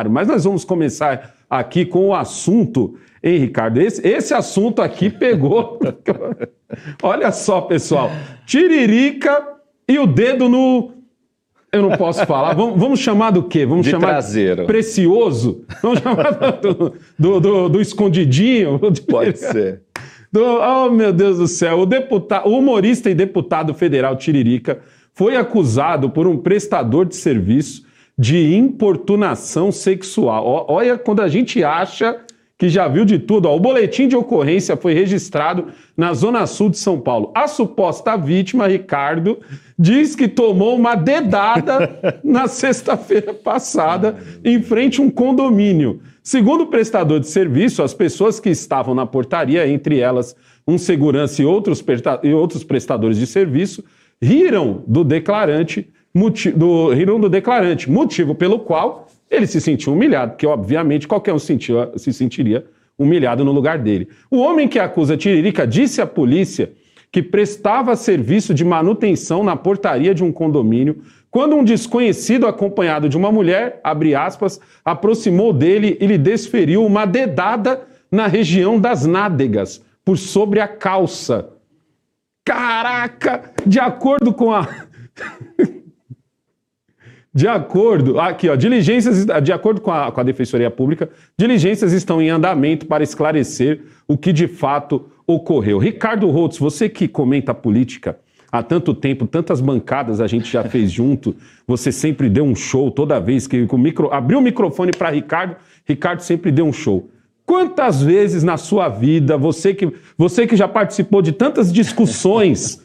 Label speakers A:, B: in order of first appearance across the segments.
A: Mas nós vamos começar aqui com o assunto, hein, Ricardo? Esse assunto aqui pegou. Olha só, pessoal. Tiririca e o dedo no... Eu não posso falar. Vamos chamar do quê? Vamos chamar
B: traseiro.
A: Precioso? Vamos chamar do escondidinho?
B: Pode ser.
A: Oh, meu Deus do céu. O humorista e deputado federal Tiririca foi acusado por um prestador de serviço de importunação sexual. Olha, quando a gente acha que já viu de tudo. O boletim de ocorrência foi registrado na Zona Sul de São Paulo. A suposta vítima, Ricardo, diz que tomou uma dedada na sexta-feira passada em frente a um condomínio. Segundo o prestador de serviço, as pessoas que estavam na portaria, entre elas um segurança e outros prestadores de serviço, riram do declarante, motivo pelo qual ele se sentiu humilhado, porque, obviamente, qualquer um se sentiria humilhado no lugar dele. O homem que acusa Tiririca disse à polícia que prestava serviço de manutenção na portaria de um condomínio quando um desconhecido acompanhado de uma mulher, abre aspas, aproximou dele e lhe desferiu uma dedada na região das nádegas, por sobre a calça. Caraca! De acordo com a... De acordo com a Defensoria Pública, diligências estão em andamento para esclarecer o que de fato ocorreu. Ricardo Holtz, você que comenta política há tanto tempo, tantas bancadas a gente já fez junto, você sempre deu um show toda vez que abriu o microfone para Ricardo sempre deu um show. Quantas vezes na sua vida, você que já participou de tantas discussões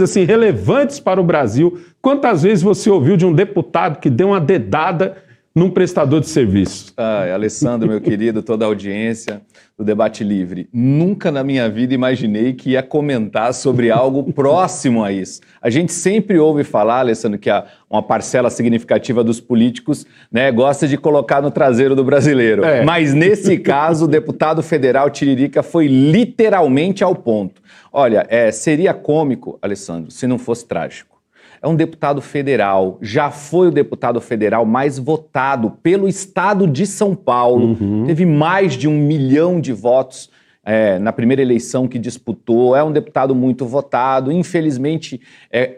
A: assim relevantes para o Brasil, quantas vezes você ouviu de um deputado que deu uma dedada num prestador de serviço?
B: Alessandro, meu querido, toda a audiência do Debate Livre, nunca na minha vida imaginei que ia comentar sobre algo próximo a isso. A gente sempre ouve falar, Alessandro, que uma parcela significativa dos políticos, né, gosta de colocar no traseiro do brasileiro. Mas nesse caso, o deputado federal Tiririca foi literalmente ao ponto. Olha, seria cômico, Alessandro, se não fosse trágico. É um deputado federal, já foi o deputado federal mais votado pelo estado de São Paulo. Teve mais de 1 milhão de votos na primeira eleição que disputou. É um deputado muito votado. Infelizmente,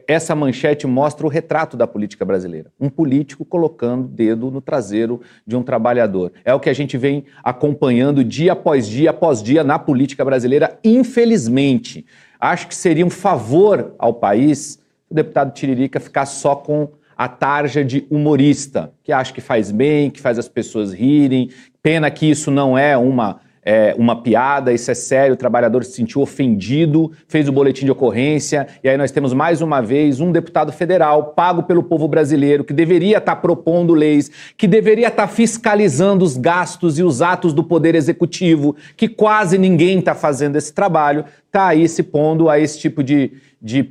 B: essa manchete mostra o retrato da política brasileira. Um político colocando o dedo no traseiro de um trabalhador. É o que a gente vem acompanhando dia após dia na política brasileira, infelizmente. Acho que seria um favor ao país o deputado Tiririca ficar só com a tarja de humorista, que acha que faz bem, que faz as pessoas rirem. Pena que isso não é uma piada, isso é sério, o trabalhador se sentiu ofendido, fez o boletim de ocorrência, e aí nós temos mais uma vez um deputado federal pago pelo povo brasileiro, que deveria estar propondo leis, que deveria estar fiscalizando os gastos e os atos do Poder Executivo, que quase ninguém está fazendo esse trabalho, está aí se pondo a esse tipo de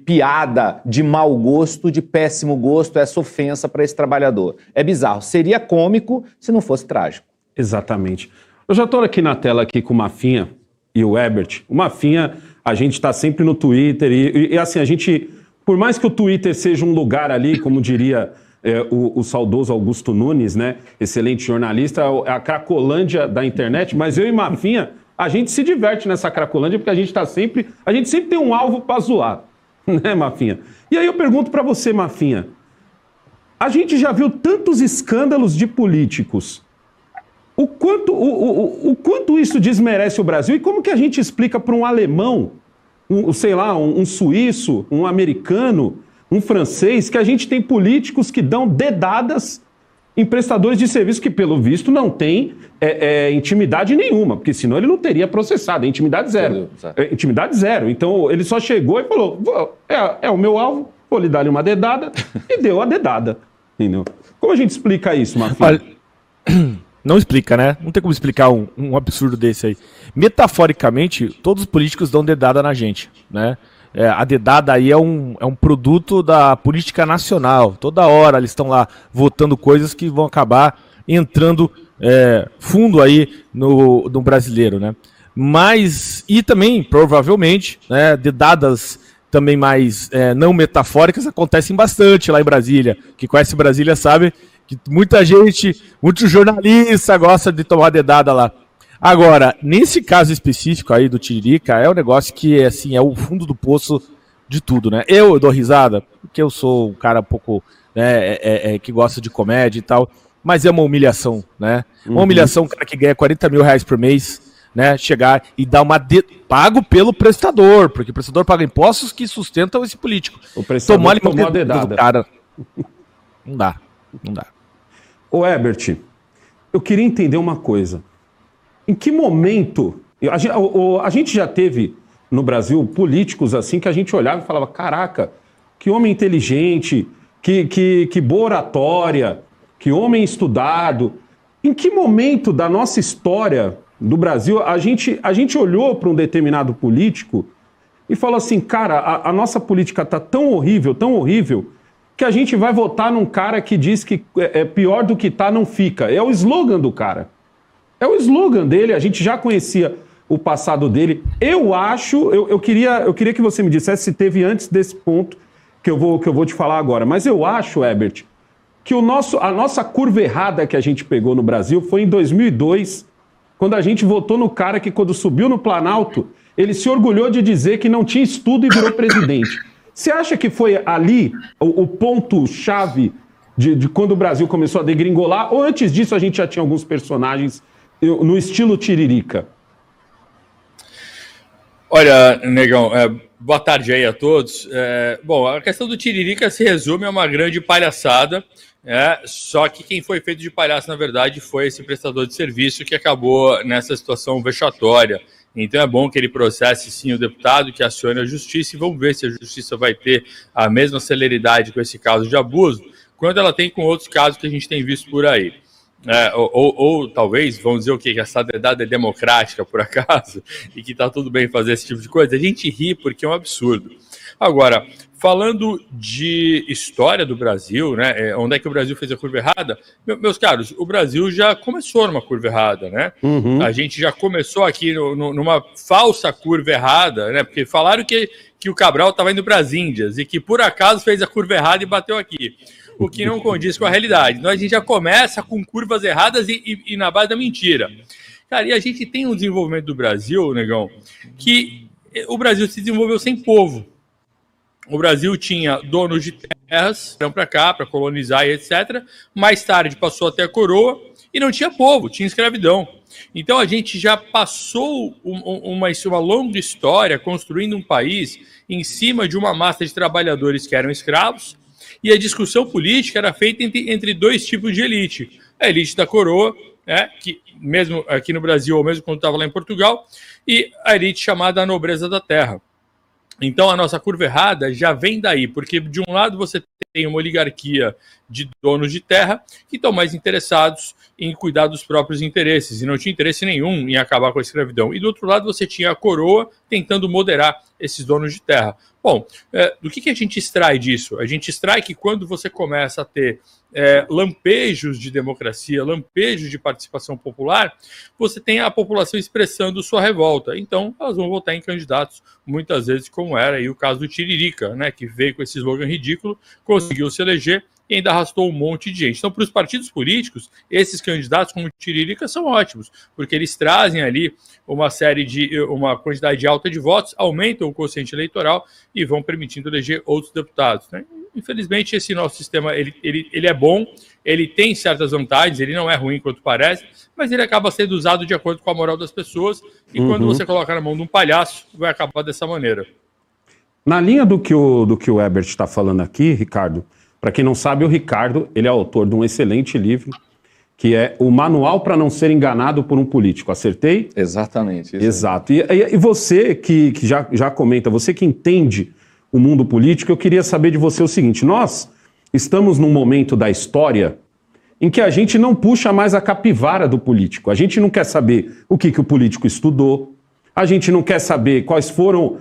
B: piada, de mau gosto, de péssimo gosto, essa ofensa para esse trabalhador. É bizarro. Seria cômico se não fosse trágico.
A: Exatamente. Eu já estou aqui na tela aqui com o Mafinha e o Herbert. O Mafinha, a gente está sempre no Twitter e assim, a gente, por mais que o Twitter seja um lugar ali, como diria o saudoso Augusto Nunes, né, excelente jornalista, é a cracolândia da internet, mas eu e Mafinha, a gente se diverte nessa cracolândia porque a gente sempre tem um alvo para zoar, né, Mafinha? E aí eu pergunto para você, Mafinha, a gente já viu tantos escândalos de políticos. O quanto isso desmerece o Brasil e como que a gente explica para um alemão, um suíço, um americano, um francês, que a gente tem políticos que dão dedadas em prestadores de serviço que, pelo visto, não tem intimidade nenhuma, porque senão ele não teria processado, intimidade zero. Intimidade zero. Então ele só chegou e falou, é o meu alvo, vou lhe dar uma dedada, e deu a dedada. Entendeu? Como a gente explica isso, Mafinha?
C: Não explica, né? Não tem como explicar um absurdo desse aí. Metaforicamente, todos os políticos dão dedada na gente, né? A dedada aí é um produto da política nacional. Toda hora eles estão lá votando coisas que vão acabar entrando fundo aí no brasileiro, né? Mas, e também, provavelmente, né, dedadas também mais não metafóricas acontecem bastante lá em Brasília. Quem conhece Brasília sabe Que muita gente, muitos jornalistas gostam de tomar dedada lá. Agora, nesse caso específico aí do Tiririca, é um negócio que assim, é o fundo do poço de tudo, né? Eu dou risada, porque eu sou um cara um pouco, né, que gosta de comédia e tal, mas é uma humilhação, né? Uma humilhação, um cara que ganha 40 mil reais por mês, né, chegar e dar pago pelo prestador, porque o prestador paga impostos que sustentam esse político.
A: O prestador tomou a
C: dedada. Cara, não dá.
A: Ô Herbert, eu queria entender uma coisa. Em que momento... A gente já teve no Brasil políticos assim que a gente olhava e falava, caraca, que homem inteligente, que boa oratória, que homem estudado. Em que momento da nossa história do Brasil a gente olhou para um determinado político e falou assim, cara, a nossa política está tão horrível, que a gente vai votar num cara que diz que é pior do que tá, não fica. É o slogan do cara. É o slogan dele, a gente já conhecia o passado dele. Eu queria que você me dissesse se teve antes desse ponto que eu vou te falar agora. Mas eu acho, Herbert, que a nossa curva errada que a gente pegou no Brasil foi em 2002, quando a gente votou no cara que, quando subiu no Planalto, ele se orgulhou de dizer que não tinha estudo e virou presidente. Você acha que foi ali o ponto-chave de quando o Brasil começou a degringolar? Ou antes disso a gente já tinha alguns personagens no estilo Tiririca?
D: Olha, Negão, boa tarde aí a todos. Bom, a questão do Tiririca se resume a uma grande palhaçada, só que quem foi feito de palhaço, na verdade, foi esse prestador de serviço que acabou nessa situação vexatória. Então é bom que ele processe sim o deputado, que acione a justiça, e vamos ver se a justiça vai ter a mesma celeridade com esse caso de abuso, quanto ela tem com outros casos que a gente tem visto por aí. Ou talvez, vamos dizer o quê? Que essa dedada é democrática, por acaso, e que tá tudo bem fazer esse tipo de coisa. A gente ri porque é um absurdo. Agora, falando de história do Brasil, né? Onde é que o Brasil fez a curva errada? Meus caros, o Brasil já começou numa curva errada, né? Uhum. A gente já começou aqui numa falsa curva errada, né? Porque falaram que o Cabral estava indo para as Índias e que por acaso fez a curva errada e bateu aqui. O que não condiz com a realidade. Então a gente já começa com curvas erradas e na base da mentira. Cara, e a gente tem um desenvolvimento do Brasil, Negão, que o Brasil se desenvolveu sem povo. O Brasil tinha donos de terras, para cá, para colonizar e etc. Mais tarde passou até a coroa e não tinha povo, tinha escravidão. Então a gente já passou uma longa história construindo um país em cima de uma massa de trabalhadores que eram escravos, e a discussão política era feita entre dois tipos de elite. A elite da coroa, que mesmo aqui no Brasil, ou mesmo quando estava lá em Portugal, e a elite chamada nobreza da terra. Então a nossa curva errada já vem daí, porque de um lado você tem uma oligarquia de donos de terra que estão mais interessados em cuidar dos próprios interesses, e não tinha interesse nenhum em acabar com a escravidão. E do outro lado você tinha a coroa tentando moderar esses donos de terra. Bom, do que a gente extrai disso? A gente extrai que quando você começa a ter lampejos de democracia, lampejos de participação popular, você tem a população expressando sua revolta. Então, elas vão votar em candidatos, muitas vezes, como era aí o caso do Tiririca, né, que veio com esse slogan ridículo, conseguiu se eleger e ainda arrastou um monte de gente. Então, para os partidos políticos, esses candidatos como o Tiririca são ótimos, porque eles trazem ali uma quantidade alta de votos, aumentam o quociente eleitoral e vão permitindo eleger outros deputados, né? Infelizmente, esse nosso sistema ele é bom, ele tem certas vantagens, ele não é ruim quanto parece, mas ele acaba sendo usado de acordo com a moral das pessoas, e quando você coloca na mão de um palhaço, vai acabar dessa maneira.
A: Na linha do que o Herbert está falando aqui, Ricardo, para quem não sabe, o Ricardo ele é autor de um excelente livro, que é O Manual para Não Ser Enganado por um Político. Acertei?
B: Exatamente.
A: Exato. E você que já comenta, você que entende o mundo político, eu queria saber de você o seguinte: nós estamos num momento da história em que a gente não puxa mais a capivara do político. A gente não quer saber o que o político estudou, a gente não quer saber quais foram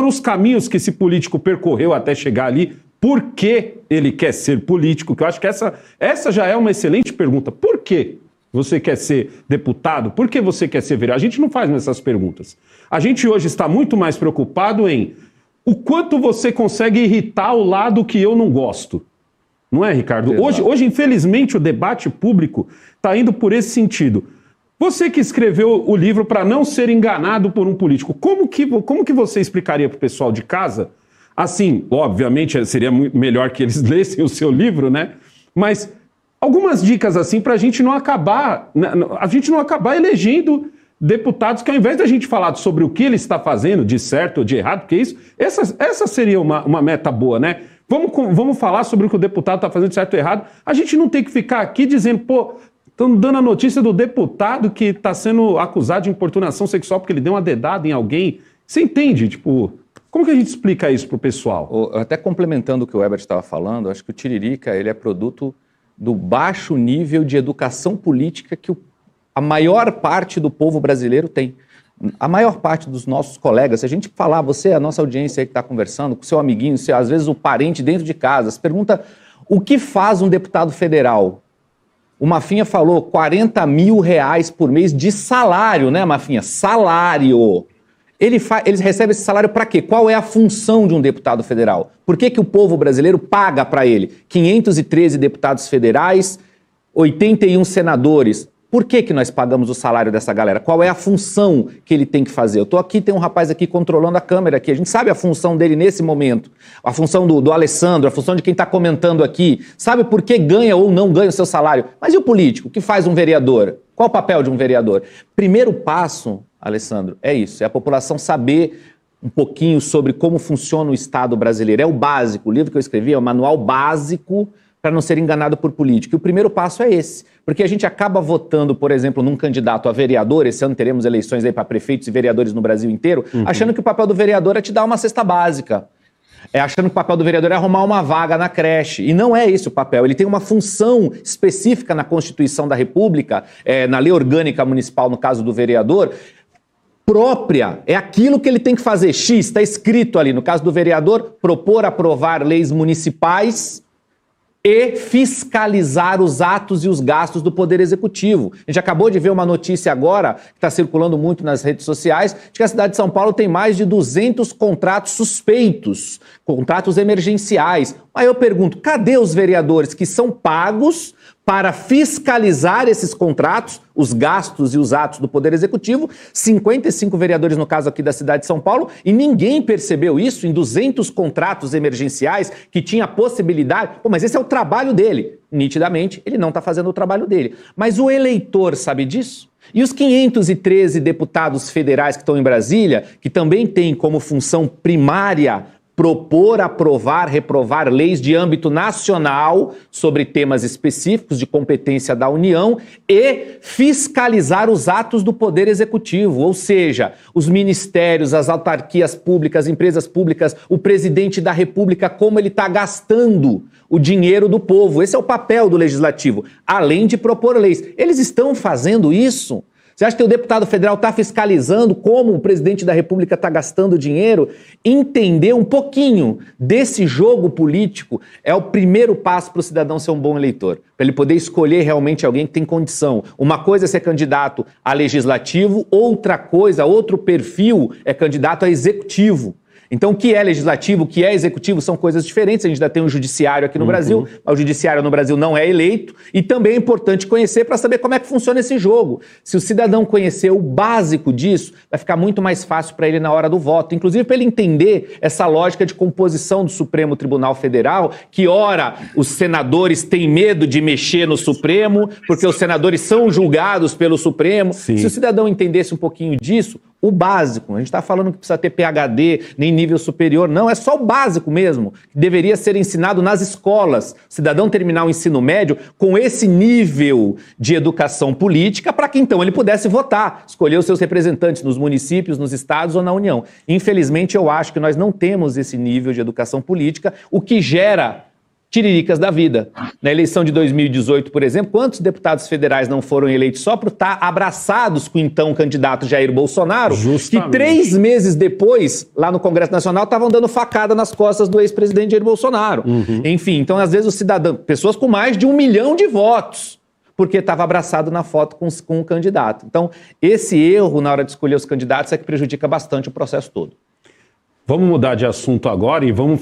A: os caminhos que esse político percorreu até chegar ali, por que ele quer ser político, que eu acho que essa já é uma excelente pergunta. Por que você quer ser deputado? Por que você quer ser vereador? A gente não faz mais essas perguntas. A gente hoje está muito mais preocupado em o quanto você consegue irritar o lado que eu não gosto. Não é, Ricardo? Hoje, infelizmente, o debate público está indo por esse sentido. Você que escreveu o livro para não ser enganado por um político, como que você explicaria para o pessoal de casa? Assim, obviamente, seria muito melhor que eles lessem o seu livro, né? Mas algumas dicas assim para a gente não acabar elegendo deputados que, ao invés da gente falar sobre o que ele está fazendo, de certo ou de errado, porque essa seria uma meta boa, né? Vamos falar sobre o que o deputado está fazendo de certo ou errado. A gente não tem que ficar aqui dizendo, pô, estão dando a notícia do deputado que está sendo acusado de importunação sexual porque ele deu uma dedada em alguém. Você entende? Tipo, como que a gente explica isso para o pessoal?
B: Até complementando o que o Herbert estava falando, acho que o Tiririca ele é produto do baixo nível de educação política que a maior parte do povo brasileiro tem. A maior parte dos nossos colegas, se a gente falar, você, a nossa audiência aí que está conversando, com seu amiguinho, às vezes o parente dentro de casa, se pergunta o que faz um deputado federal? O Mafinha falou 40 mil reais por mês de salário, né, Mafinha? Salário. Eles recebem esse salário para quê? Qual é a função de um deputado federal? Por que o povo brasileiro paga para ele? 513 deputados federais, 81 senadores. Por que nós pagamos o salário dessa galera? Qual é a função que ele tem que fazer? Eu estou aqui, tem um rapaz aqui controlando a câmera aqui. A gente sabe a função dele nesse momento. A função do Alessandro, a função de quem está comentando aqui. Sabe por que ganha ou não ganha o seu salário? Mas e o político? O que faz um vereador? Qual o papel de um vereador? Primeiro passo, Alessandro, é isso. É a população saber um pouquinho sobre como funciona o Estado brasileiro. É o básico. O livro que eu escrevi é o Manual Básico para não ser enganado por político. E o primeiro passo é esse, porque a gente acaba votando, por exemplo, num candidato a vereador, esse ano teremos eleições aí para prefeitos e vereadores no Brasil inteiro, achando que o papel do vereador é te dar uma cesta básica, achando que o papel do vereador é arrumar uma vaga na creche, e não é esse o papel, ele tem uma função específica na Constituição da República, na Lei Orgânica Municipal, no caso do vereador, própria, é aquilo que ele tem que fazer, X, está escrito ali, no caso do vereador, propor, aprovar leis municipais e fiscalizar os atos e os gastos do Poder Executivo. A gente acabou de ver uma notícia agora, que está circulando muito nas redes sociais, de que a cidade de São Paulo tem mais de 200 contratos suspeitos, contratos emergenciais. Aí eu pergunto, cadê os vereadores que são pagos para fiscalizar esses contratos, os gastos e os atos do Poder Executivo? 55 vereadores, no caso aqui da cidade de São Paulo, e ninguém percebeu isso em 200 contratos emergenciais que tinha a possibilidade. Pô, mas esse é o trabalho dele. Nitidamente, ele não está fazendo o trabalho dele. Mas o eleitor sabe disso? E os 513 deputados federais que estão em Brasília, que também têm como função primária propor, aprovar, reprovar leis de âmbito nacional sobre temas específicos de competência da União e fiscalizar os atos do Poder Executivo, ou seja, os ministérios, as autarquias públicas, as empresas públicas, o presidente da República, como ele está gastando o dinheiro do povo. Esse é o papel do Legislativo, além de propor leis. Eles estão fazendo isso? Você acha que o deputado federal está fiscalizando como o presidente da República está gastando dinheiro? Entender um pouquinho desse jogo político é o primeiro passo para o cidadão ser um bom eleitor, para ele poder escolher realmente alguém que tem condição. Uma coisa é ser candidato a legislativo, outra coisa, outro perfil é candidato a executivo. Então, o que é legislativo, o que é executivo são coisas diferentes. A gente ainda tem um judiciário aqui no Brasil, mas o judiciário no Brasil não é eleito. E também é importante conhecer para saber como é que funciona esse jogo. Se o cidadão conhecer o básico disso, vai ficar muito mais fácil para ele na hora do voto. Inclusive, para ele entender essa lógica de composição do Supremo Tribunal Federal, que, ora, os senadores têm medo de mexer no Supremo, porque os senadores são julgados pelo Supremo.
A: Sim.
B: Se o cidadão entendesse um pouquinho disso, o básico, a gente está falando que precisa ter PhD, nem nível superior, não, é só o básico mesmo, que deveria ser ensinado nas escolas. O cidadão terminar o ensino médio com esse nível de educação política para que então ele pudesse votar, escolher os seus representantes nos municípios, nos estados ou na União. Infelizmente, eu acho que nós não temos esse nível de educação política, o que gera tiriricas da vida. Na eleição de 2018, por exemplo, quantos deputados federais não foram eleitos só por estar abraçados com o então candidato Jair Bolsonaro,
A: Justamente.
B: que 3 meses depois, lá no Congresso Nacional, estavam dando facada nas costas do ex-presidente Jair Bolsonaro. Enfim, então às vezes o cidadão, pessoas com mais de 1 milhão de votos, porque estava abraçado na foto com o candidato. Então, esse erro na hora de escolher os candidatos é que prejudica bastante o processo todo.
A: Vamos mudar de assunto agora e vamos